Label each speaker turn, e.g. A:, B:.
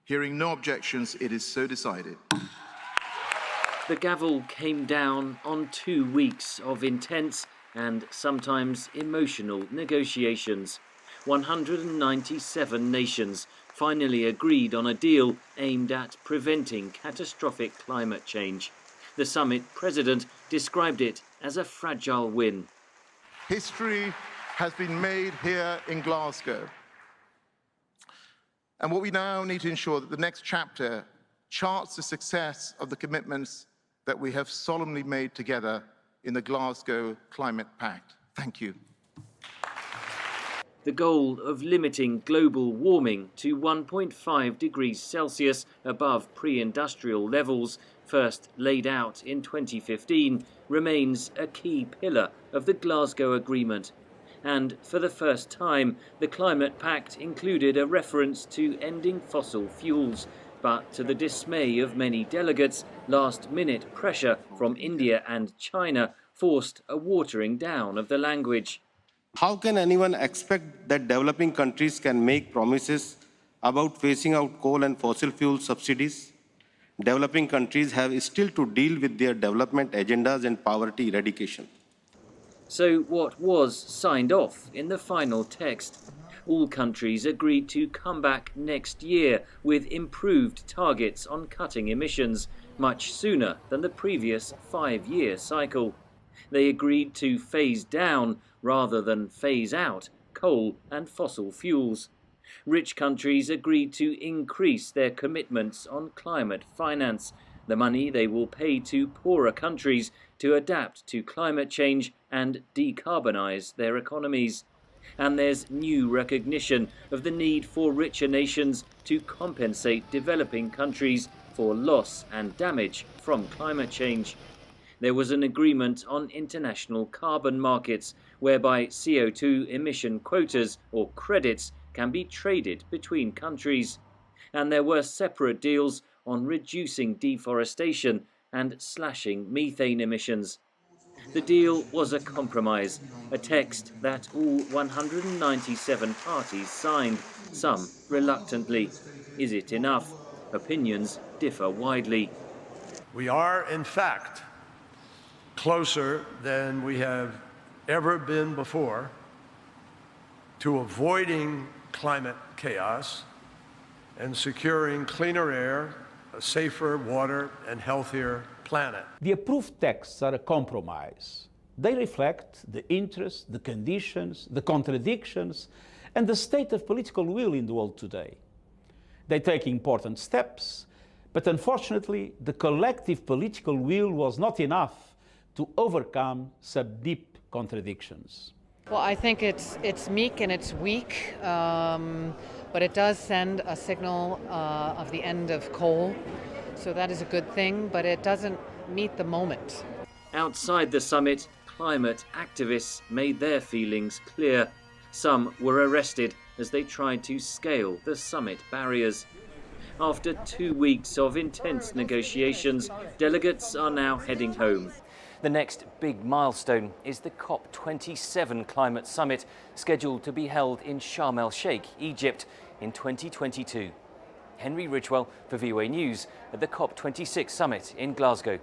A: Hearing no objections, it is so decided.
B: The gavel came down on 2 weeks of intense and sometimes emotional negotiations. 197 nations finally agreed on a deal aimed at preventing catastrophic climate change. The summit president described it as a fragile win.
A: History has been made here in Glasgow. And what we now need to ensure that the next chapter charts the success of the commitments that we have solemnly made together in the Glasgow Climate Pact. Thank you.
B: The goal of limiting global warming to 1.5 degrees Celsius above pre-industrial levels, first laid out in 2015, remains a key pillar of the Glasgow Agreement. And for the first time, the Climate Pact included a reference to ending fossil fuels. But to the dismay of many delegates, last-minute pressure from India and China forced a watering down of the language.
C: How can anyone expect that developing countries can make promises about phasing out coal and fossil fuel subsidies? Developing countries have still to deal with their development agendas and poverty eradication.
B: So what was signed off in the final text? All countries agreed to come back next year with improved targets on cutting emissions, much sooner than the previous 5-year cycle. They agreed to phase down, rather than phase out, coal and fossil fuels. Rich countries agreed to increase their commitments on climate finance, the money they will pay to poorer countries to adapt to climate change and decarbonise their economies. And there's new recognition of the need for richer nations to compensate developing countries for loss and damage from climate change. There was an agreement on international carbon markets, whereby CO2 emission quotas or credits can be traded between countries. And there were separate deals on reducing deforestation and slashing methane emissions. The deal was a compromise, a text that all 197 parties signed, some reluctantly. Is it enough? Opinions differ widely.
D: We are, in fact, closer than we have ever been before to avoiding climate chaos and securing cleaner air, a safer water, and healthier planet.
E: The approved texts are a compromise. They reflect the interests, the conditions, the contradictions, and the state of political will in the world today. They take important steps, but unfortunately, the collective political will was not enough to overcome some deep contradictions.
F: Well, I think it's meek and it's weak, but it does send a signal of the end of coal. So that is a good thing, but it doesn't meet the moment.
B: Outside the summit, climate activists made their feelings clear. Some were arrested as they tried to scale the summit barriers. After 2 weeks of intense negotiations, delegates are now heading home. The next big milestone is the COP27 climate summit, scheduled to be held in Sharm el-Sheikh, Egypt, in 2022. Henry Ridgwell for VOA News at the COP26 summit in Glasgow.